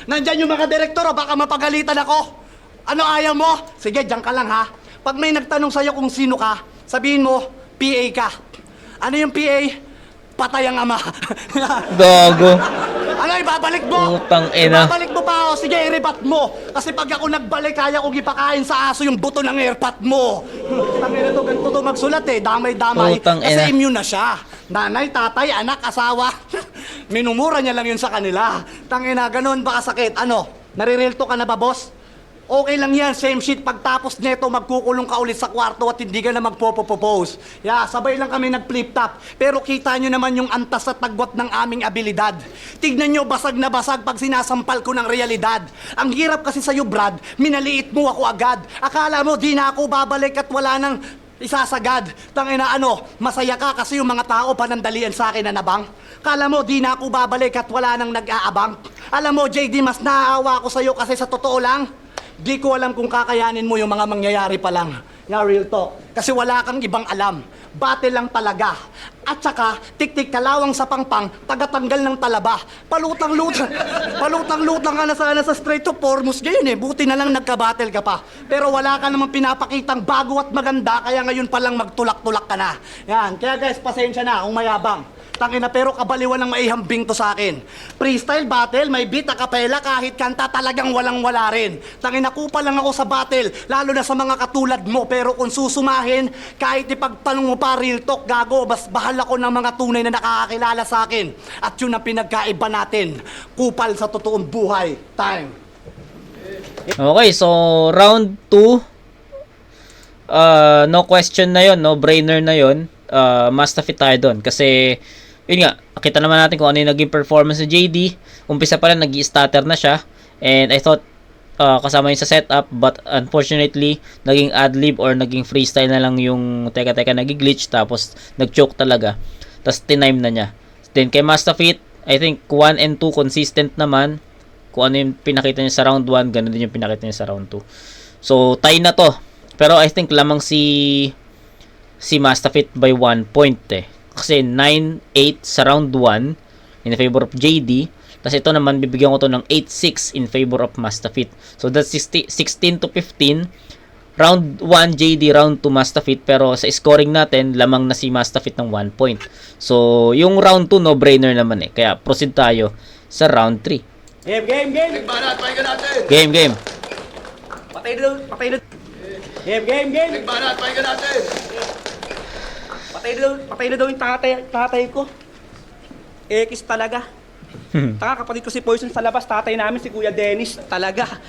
S6: Nandyan yung mga direktor, baka mapagalitan ako. Ano ayaw mo? Sige, dyan ka lang ha. Pag may nagtanong sa'yo kung sino ka, sabihin mo, PA ka. Ano yung PA? Patay ang ama.
S4: Gago.
S6: Ano, ibabalik mo?
S4: Putang ina.
S6: Ibabalik mo pa ako. Sige, iripat mo. Kasi pag ako nagbalik, kaya kong ipakain sa aso yung buto ng airpat mo. Tangina to, ganito to magsulat eh. Damay-damay.
S4: Putang
S6: Kasi
S4: ina.
S6: immune na siya. Nanay, tatay, anak, asawa. Minumura niya lang yun sa kanila. Tangina, ganun ba kasakit? Ano, nare-realto ka na ba, boss? Okay lang yan, same shit. Pagtapos neto, magkukulong ka ulit sa kwarto at hindi ka na magpo-propose. Yeah, sabay lang kami nag-flip-top. Pero kita nyo naman yung antas at tagwat ng aming abilidad. Tignan nyo, basag na basag pag sinasampal ko ng realidad. Ang hirap kasi sa'yo, Brad, minaliit mo ako agad. Akala mo, di na ako babalik at wala nang isasagad. Tangina ano, masaya ka kasi yung mga tao panandalian sa akin na nabang. Kala mo, di na ako babalik at wala nang nag-aabang. Alam mo, JD, mas naaawa ako sa'yo kasi sa totoo lang, di ko alam kung kakayanin mo yung mga mangyayari pa lang. Nga, real talk. Kasi wala kang ibang alam. Battle lang talaga. At saka, tik-tik kalawang sa pangpang, tagatanggal ng talaba. Palutang-lutang. Palutang-lutang ka na sana sa straight to Formos ngayon eh. Buti na lang nagka-battle ka pa. Pero wala ka namang pinapakitang bago at maganda, kaya ngayon pa lang magtulak-tulak ka na. Yan. Kaya guys, pasensya na kung mayabang. Tangina, pero kabaliwan ng maihambing to sa akin. Freestyle battle, may beat, acapella, kahit kanta talagang walang-wala rin. Tangina, kupal lang ako sa battle, lalo na sa mga katulad mo. Pero kung susumahin, kahit ipagtanong mo pa, real talk, gago, bas bahal ako ng mga tunay na nakakakilala sa akin. At yun ang pinagkaiba natin. Kupal sa totoong buhay. Time.
S4: Okay, so round 2. No question na yon, no brainer na yon. Must fit tayo doon kasi yun nga, kita naman natin kung ano yung naging performance ni JD. Umpisa pa lang, nag-i-stutter na siya. And I thought, kasama yun sa setup, but unfortunately, naging ad-lib or naging freestyle na lang yung teka-teka nag-glitch, tapos nag-choke talaga. Tapos tinime na niya. Then kay Mustafit, I think 1 and 2 consistent naman. Kung ano yung pinakita niya sa round 1, ganun din yung pinakita niya sa round 2. So, tie na to. Pero I think lamang si Mustafit by 1 point eh. Kasi 9-8 sa round 1 in favor of JD. Tapos ito naman, bibigyan ko to ng 8-6 in favor of Mustafit. So that's 16 to 15. Round 1 JD, round 2 Mustafit. Pero sa scoring natin, lamang na si Mustafit ng 1 point. So yung round 2, no-brainer naman eh. Kaya proceed tayo sa round 3.
S6: Game.
S5: Nagbanat, pahinga natin!
S4: Game.
S6: Patay na. Game.
S5: Nagbanat, pahinga natin!
S3: Patay na daw yung tatay ko. Ekis talaga. Taka, kapatid ko si Poison sa labas, tatay namin si Kuya Dennis talaga.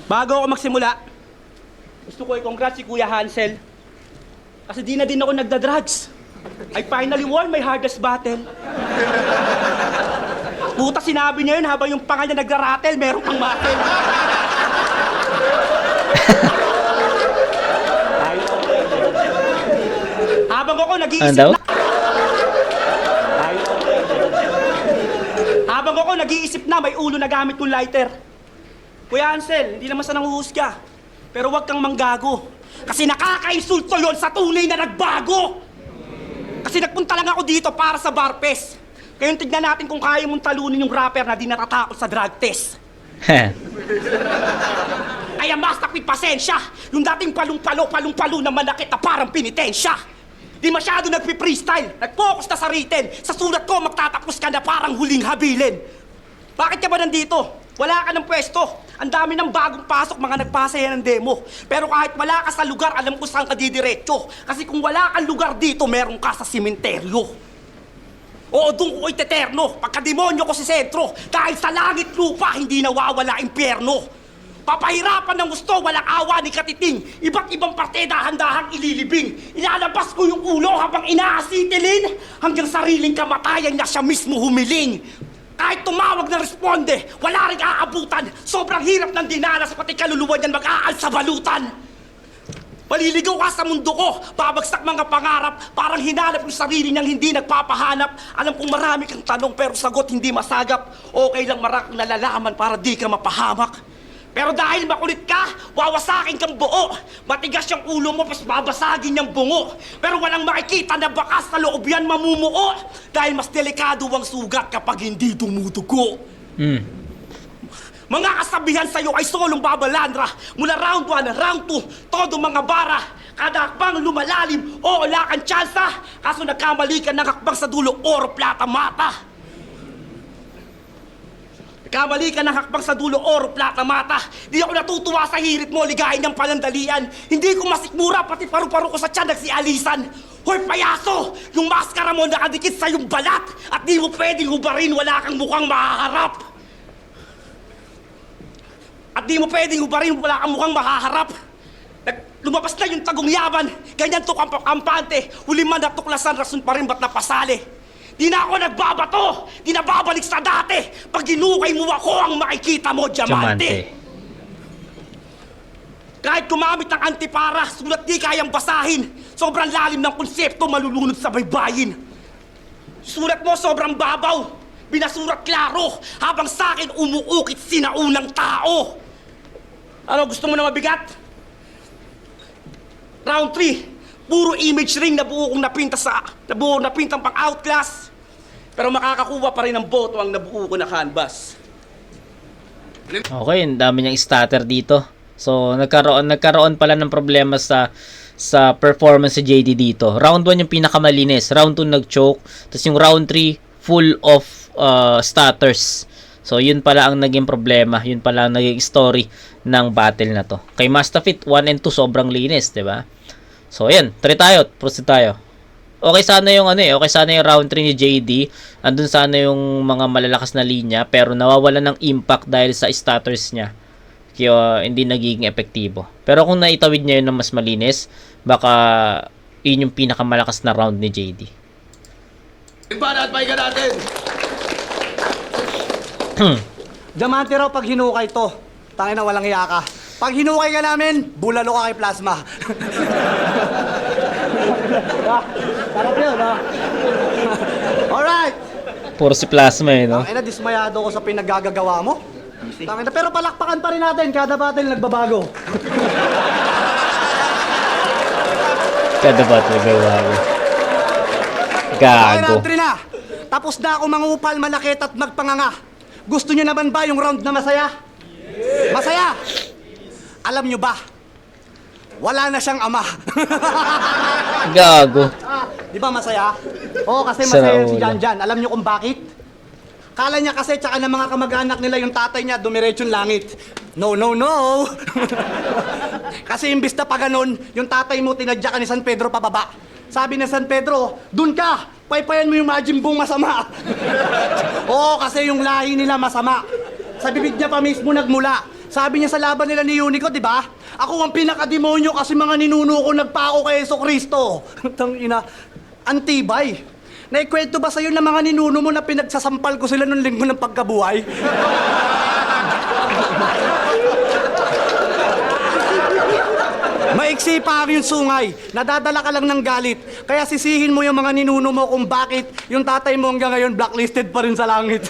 S3: Bago ako magsimula, gusto ko i-congrats si Kuya Hansel. Kasi di na din ako nagda-drugs. I finally won my hardest battle. Puta, sinabi niya yun habang yung panga niya nagra-rattle, meron pang battle. Habang ako nag-iisip
S4: Ano?
S3: na... Habang ako nag-iisip na, may ulo na gamit kong lighter. Kuya Ansel, hindi naman sa nanguhusga. Pero huwag kang manggago. Kasi nakaka-insulto yon sa tunay na nagbago. Kasi nagpunta lang ako dito para sa bar fest. Ngayon tignan natin kung kaya mong talunin yung rapper na di natatakot sa drug test. Kaya Mustafit, pasensya. Yung dating palong-palo na manakit na parang pinitensya. Di masyado nagpi-freestyle. Nag-focus na sa written. Sa sulat ko, magtatapos ka na parang huling habilin. Bakit ka ba nandito? Wala ka ng pwesto. Ang dami ng bagong pasok, mga nagpasaya ng demo. Pero kahit wala ka sa lugar, alam ko saan ka didiretso. Kasi kung wala kang lugar dito, meron ka sa simenteryo. Oo, doon ko iteterno. Pagkademonyo ko si sentro. Dahil sa langit lupa, hindi nawawala impyerno. Papahirapan ng gusto, walang awa ni katiting. Iba't ibang parte dahan-dahang ililibing. Ilalabas ko yung ulo habang inaasitilin. Hanggang sariling kamatayan niya siya mismo humiling. Kahit tumawag na responde, wala rin aabutan. Sobrang hirap ng dinanas, pati kaluluwa niyan mag-aal sa balutan. Paliligaw ka sa mundo ko, babagsak mga pangarap, parang hinanap yung sarili niyang hindi nagpapahanap. Alam kong marami kang tanong pero sagot hindi masagap. Okay lang marak nalalaman para di ka mapahamak. Pero dahil makulit ka, wawasakin kang buo. Matigas yung ulo mo, pas babasagin yung bungo. Pero walang makikita na bakas sa loob yan mamumuo. Dahil mas delikado ang sugat kapag hindi dumudugo. Mga kasabihan sa'yo ay solong babalandra. Mula round 1 round 2, todo mga bara. Kada hakbang lumalalim, o wala kang tsansa. Kaso nagkamali ka ng hakbang sa dulo, oro, plata, mata. Nagkamali ka ng hakbang sa dulo, oro, plata, mata. Di ako natutuwa sa hirit mo, ligain ng panandalian. Hindi ko masikmura, pati paru-paro ko sa tiyan nagsialisan. Hoy, payaso! Yung maskara mo nakadikit sa yung balat. At di mo pwedeng hubarin, wala kang mukhang mahaharap. At di mo pwedeng hubarin, wala kang mukhang mahaharap. Lumabas na yung tagong yaman, ganyan to kampante. Huli man natuklasan, rason pa rin ba't napasali. Di na ako nagbabato, di na babalik sa dati. Pag ginukay mo ako, ang makikita mo, diamante. Kahit gumamit ng antipara, sulat di kayang basahin. Sobrang lalim ng konsepto, malulunod sa baybayin. Sulat mo sobrang babaw, binasurat klaro, habang sa akin umuukit sinaunang tao. Ano, gusto mo na mabigat? Round 3, puro image ring na buo kong napintang pang outclass. Pero makakakuha pa rin ng boto ang nabuo ko na canvas.
S4: Okay, ang dami niyang starter dito. So, nagkaroon pala ng problema sa performance sa JD dito. Round 1 yung pinakamalinis. Round 2 nag-choke. Tapos yung round 3, full of starters. So, yun pala ang naging problema. Yun pala ang naging story ng battle na to. Kay Mastafit, 1 and 2 sobrang linis, 'di ba? So, ayan, try tayo, proceed tayo. Okay sana yung okay sana yung round 3 ni JD. Andun sana yung mga malalakas na linya, pero nawawala ng impact dahil sa starters niya. Kaya hindi nagiging epektibo. Pero kung naitawid niya yun ng mas malinis, baka yun yung pinakamalakas na round ni JD.
S5: Para at pahinga natin.
S6: Diamante raw pag hinukay to. Tangina, walang hiya ka. Pag hinukay ka namin, bulalo ka kay Plasma. Sarap yun, ha? Alright!
S4: Puro si Plasma no?
S6: Tangina, dismayado ko sa pinaggagawa mo. Tangina, pero palakpakan pa rin natin. Kada battle nagbabago.
S4: Kada battle nagbabago. Gago.
S6: Round 3 na. Tapos na ako mangupal, malakit at magpanganga. Gusto nyo naman ba yung round na masaya? Masaya! Alam nyo ba? Wala na siyang ama.
S4: Gago.
S6: Di ba masaya? Oo, kasi
S4: Sa
S6: masaya si
S4: ulo.
S6: Janjan. Alam nyo kung bakit? Kala niya kasi tsaka ng mga kamag-anak nila yung tatay niya dumiretsong langit. No, no, no! Kasi imbis na pa ganun, yung tatay mo tinadya ka ni San Pedro pababa. Sabi ni San Pedro, dun ka! Paypayan mo yung Majin Buong masama. Oo, kasi yung lahi nila masama. Sa bibig niya pa mismo nagmula. Sabi niya sa laban nila ni Unico, di ba? Ako ang pinakademonyo kasi mga ninuno ko nagpako kay Jesucristo. Tangina, antibay. Naikwento ba sa'yo na mga ninuno mo na pinagsasampal ko sila nung linggo ng pagkabuhay? Maiksi pa yung sungay, nadadala ka lang ng galit. Kaya sisihin mo yung mga ninuno mo kung bakit yung tatay mo hanggang ngayon blacklisted pa rin sa langit.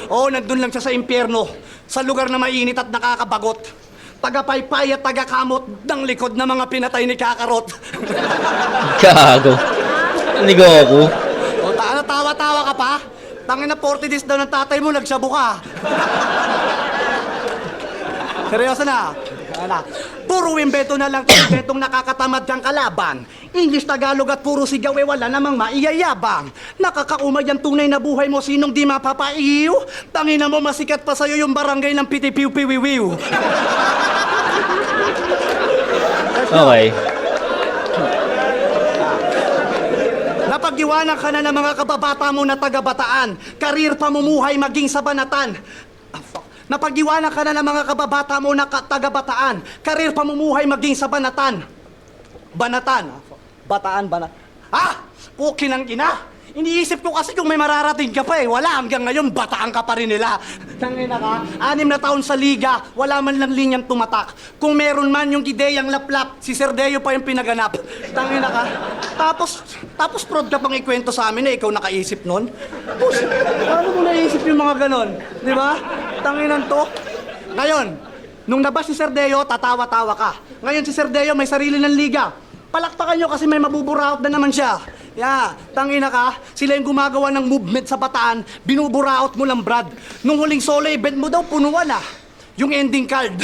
S6: Oo, nandun lang siya sa impyerno, sa lugar na mainit at nakakabagot. Tagapaypay at tagakamot ng likod ng mga pinatay ni Kakarot.
S4: Gago. Ni Goku.
S6: O, tawa-tawa ka pa? Tangin na 40 days daw ng tatay mo, nagsabu ka. Seryoso na. Ano? Puro imbeto na lang itong imbetong nakakatamad kang kalaban. English, Tagalog at puro sigaw wala namang maiyayabang. Nakakaumay ang tunay na buhay mo, sinong di mapapaiw? Tangina mo, masikat pa sa'yo yung barangay ng pitipiw-piwiwiw.
S4: Okay.
S6: Napag-iwanan ka na ng mga kababata mo na taga-bataan. Karir, pamumuhay, maging sa banatan. Napag-iwanan ka na ng mga kababata mo na taga-bataan. Karir, pamumuhay, maging sa banatan. Banatan. Bataan, banat. Ha? Pukin ang ina. Iniisip ko kasi kung may mararating ka pa eh. Wala, hanggang ngayon, bataan ka pa rin nila. Tangina ka, 6 na taon sa liga, wala man lang linyang tumatak. Kung meron man yung ideyang laplap, si Serdeo pa yung pinaganap. Tangina ka. Tapos proud ka pang ikwento sa amin na ikaw nakaisip nun? Tapos, paano mo naisip yung mga ganon? Di ba? Tanginan to. Ngayon, nung nabas si Serdeo, tatawa-tawa ka. Ngayon si Serdeo may sarili ng liga. Palakpakan nyo kasi may mabuburaot na naman siya. Tangina ka, sila yung gumagawa ng movement sa Bataan, binuburaot mo lang, Brad. Nung huling solo event mo daw, punuan ah. Yung ending card.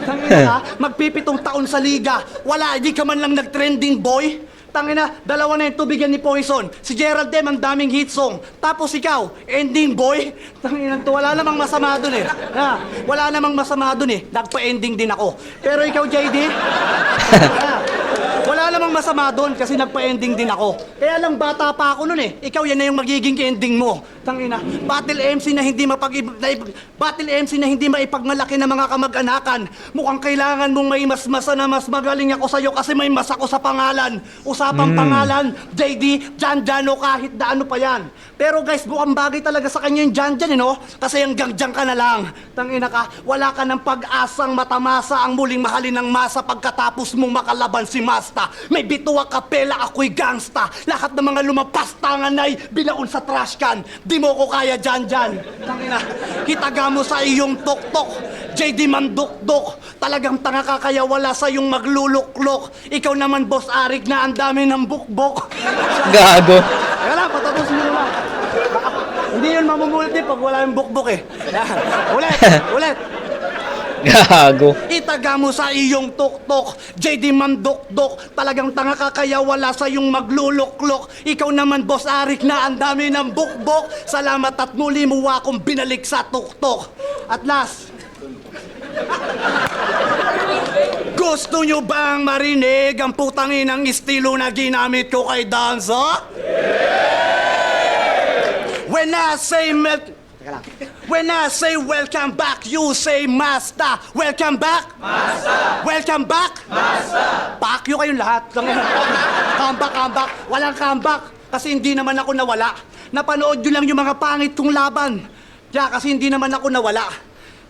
S6: Tangina ka, magpipitong taon sa liga. Wala, hindi ka man lang nag-trending boy. Tangina, 2 na yung tubigan ni Poison. Si Gerald Dem, ang daming hit song. Tapos ikaw, ending boy. Tangina to, wala namang masama dun eh. Wala namang masama dun eh. Nagpa-ending din ako. Pero ikaw, JD, wala namang masama doon kasi nagpa-ending din ako. Kaya lang bata pa ako noon eh. Ikaw yan na yung magiging ending mo. Tangina, battle MC na hindi maipagmalaki ng mga kamag-anakan. Mukhang kailangan mong may masmasa na mas magaling ako sa'yo kasi may mas ako sa pangalan. Usapang pangalan, JD, Jan o kahit na ano pa yan. Pero guys, mukhang bagay talaga sa kanya yung Jan eh, no? Kasi hanggang dyan ka na lang. Tangina ka, wala ka ng pag-asang matamasa ang muling mahalin ng masa pagkatapos mong makalaban si Masta. May bituwa kapela, ako'y gangsta. Lahat ng mga lumampas tangan ay binaon sa trash can. Di mo ko kaya Jan. Tangina, hitaga mo sa iyong tok-tok. JD Mandukdok, talagang tanga ka kaya wala sa iyong magluluklok. Ikaw naman, Boss Arik, na ang dami ng bukbok.
S4: Gago.
S6: Kaya lang, patapusin mo na. Hindi yun mamumulti pag wala yung bukbok eh. Ulit.
S4: Gago.
S6: Itaga mo sa iyong tuktok, JD Mandukdok, talagang tanga ka kaya wala sa iyong magluluklok. Ikaw naman, Boss Arik, na ang dami ng bukbok. Salamat at muli mo akong binalik sa tuktok. At last, gusto nyo bang marinig ang putangin ng estilo na ginamit ko kay Danza? When I say welcome back, you say Masta. Welcome back? Masta. Welcome back? Masta. Pakyo kayong lahat. Comeback. Walang comeback. Kasi hindi naman ako nawala. Napanood nyo lang yung mga pangit kong laban. Kasi hindi naman ako nawala.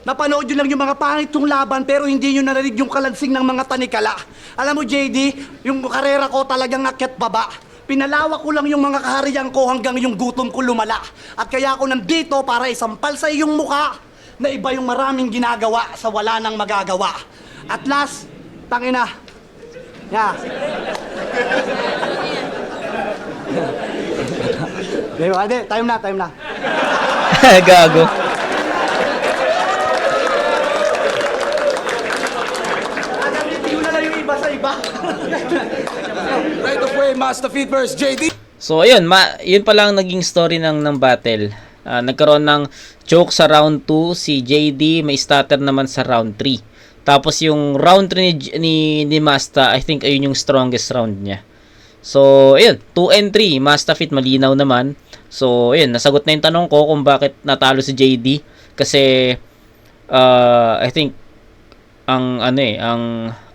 S6: Napanood nyo lang yung mga pangit kong laban pero hindi nyo narinig yung kalansing ng mga tanikala. Alam mo, JD, yung karera ko talagang akyat baba. Pinalawak ko lang yung mga kaharian ko hanggang yung gutom ko lumala. At kaya ako nandito para isampal sa iyong mukha na iba yung maraming ginagawa sa wala nang magagawa. At last, tangina. Time na.
S4: Gago.
S6: Gagamitin ko na lang yung iba sa iba.
S5: Right of way, Master Feet versus JD.
S4: So ayun, yun pa lang naging story ng battle. Nagkaroon ng choke sa round 2 si JD, may stutter naman sa round 3. Tapos yung round 3 ni Masta, I think ayun yung strongest round niya. So ayun, 2 and 3, Masta Feet malinaw naman. So ayun, nasagot na yung tanong ko kung bakit natalo si JD kasi I think ang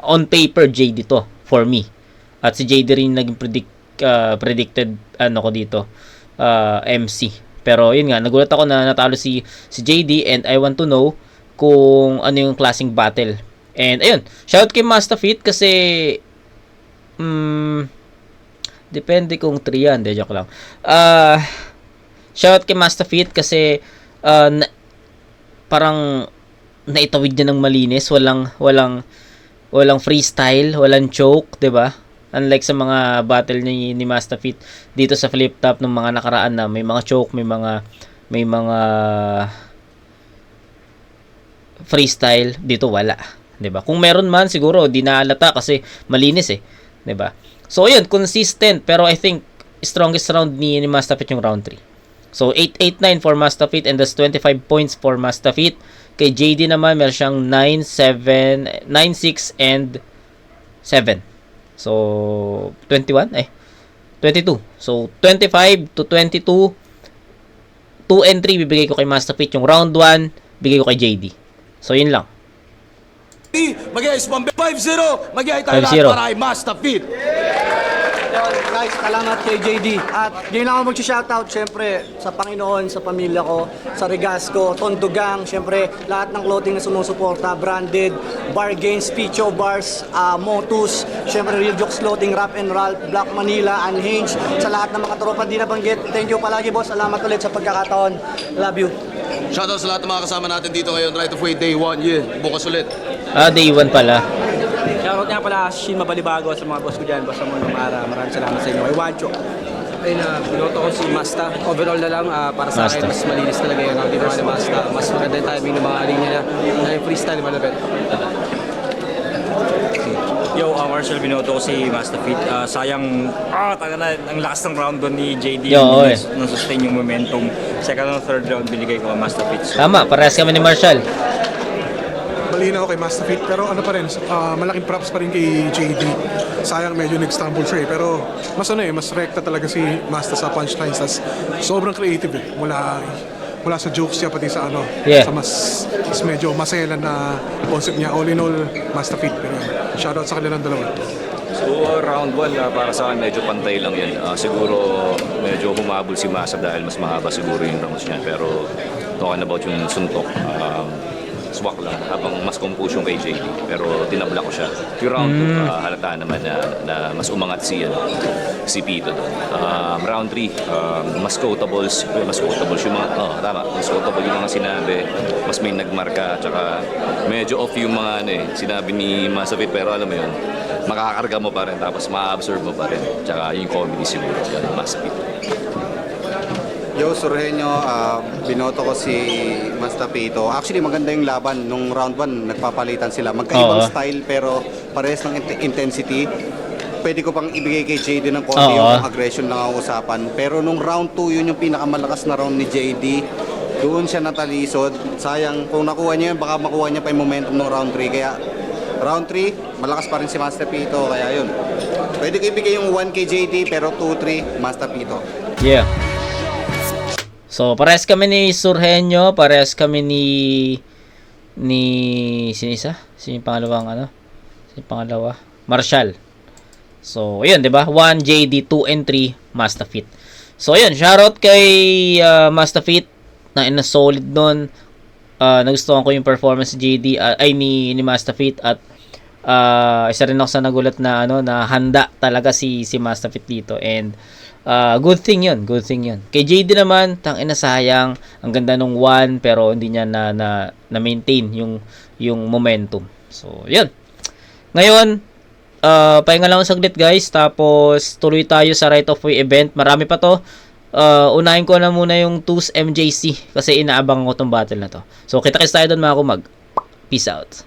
S4: on paper JD to for me. At si JD rin naging predicted ko dito MC. Pero yun nga, nagulat ako na natalo si JD and I want to know kung ano yung klaseng battle. And ayun, shout kay Masta Feet kasi depende kung 3 yan, de joke lang. Shout kay Masta Feet kasi parang naitawid niya ng malinis, walang freestyle, walang choke, 'di ba? Unlike sa mga battle ni Masta Feet dito sa flip top ng mga nakaraan na may mga choke, may mga freestyle, dito wala, 'di ba? Kung meron man siguro di naalata kasi malinis eh, 'di ba? So ayun, consistent pero I think strongest round ni Masta Feet yung round 3. So 8-8-9 for Masta Feet and that's 25 points for Masta Feet. Kay JD naman meron siyang 9-7, 9-6 and 7. So 22. So 25 to 22, 2 and 3 bibigay ko kay Masta Feet. Yung round 1 bigay ko kay JD. So yun lang.
S5: Mag-iayos 5-0. Mag-iayos tayo
S4: 5-0.
S5: lahat para kay Master Feet.
S6: guys, salamat kay JD. At ngayon lang ako mag-shoutout, syempre, sa Panginoon, sa pamilya ko, sa Regasco, Tondugang, syempre, lahat ng clothing na sumusuporta, branded, Bargains, Picho Bars, Motus, syempre, Real Jokes Clothing, Rap and Ralph, Black Manila, Unhinged, sa lahat ng mga tropa di nabanggit. Thank you palagi, boss. Salamat ulit sa pagkakataon. Love you.
S5: Shoutout sa lahat ng mga kasama natin dito ngayon. Right of way, day 1. Yeah, bukas ulit.
S4: Day 1 pala.
S7: Shoutout nga pala Shin Mabalibago sa mga boss ko dyan, boss Ramon Mamara. Maraming salamat sa inyo. Kay Wancho. Ayun na, piloto ko si Masta. Overall na lang, para sa akin,
S4: Masta.
S7: mas malinis talaga yung ginawa ni Masta. Mas maganda yung timing ng mga linya niya. Yung freestyle, malapit.
S8: Yo, Marshall, binoto ko si Mastafit. Sayang, taga na, ang lakas ng round doon ni JD.
S4: Yo,
S8: Hindi na-sustain yung momentum. Second and third round, binigay ko ang Mastafit. So,
S4: Tama, parehas kami ni Marshall.
S9: Malinaw kay Mastafit, pero ano pa rin, malaking props pa rin kay JD. Sayang medyo nag-stumble siya pero mas rekta talaga si Masta sa punchlines. Sobrang creative mula sa jokes niya pati sa
S4: Yeah.
S9: sa mas medyo maselan na concept niya. All in all, Mastafit. Pero shoutout sa kanilang dalawa.
S10: So round 1 para sa akin medyo pantay lang yan. Siguro medyo humabol si Masa dahil mas mahaba siguro yung rounds niya. Pero talking about yung suntok, swak lang habang mas compose yung kay JD. Pero tinabla ko siya. Yung round 2, halata naman na mas umangat si Pito doon. Round 3, mas quotables yung mga, mas quotable yung mga sinabi, mas may nagmarka, tsaka medyo off yung mga sinabi ni Masafit, pero alam mo yun, makakarga mo pa rin, tapos ma-absorb mo pa rin. Tsaka yung comedy siguro, yan, Masafit.
S11: Yo, Surhenyo, binoto ko si Mastapito. Actually, maganda yung laban. Nung round 1, nagpapalitan sila. Magkaibang style pero parehas ng intensity. Pwede ko pang ibigay kay JD ng konti yung aggression na usapan. Pero nung round 2, yun yung pinakamalakas na round ni JD. Doon siya natalisod. Sayang, kung nakuha niya yun, baka makuha niya pa yung momentum ng round 3. Kaya round 3, malakas pa rin si Mastapito. Kaya yun. Pwede ko ibigay yung 1 kay JD pero 2-3, Mastapito.
S4: Yeah. So, parehas kami ni Surhenyo, parehas kami ni sinisa? Sino yung pangalawang Sino yung pangalawa? Marshall. So, ayun, 'di ba? 1 JD, 2 and 3 Mastafit. So, ayun, shoutout kay Mastafit na solid doon. Nagustuhan ko yung performance ni JD ni Mastafit at isa rin ako sa nagulat na na handa talaga si Mastafit dito and good thing yun. Kay JD naman, tangina sayang, ang ganda nung 1 pero hindi niya na maintain yung momentum. So, yun. Ngayon, pahinga lang saglit guys, tapos tuloy tayo sa right of way event. Marami pa to. Unahin ko na muna yung TUS MJC kasi inaabang ko tong battle na to. So, kita-kits tayo doon mga kumag. Peace out.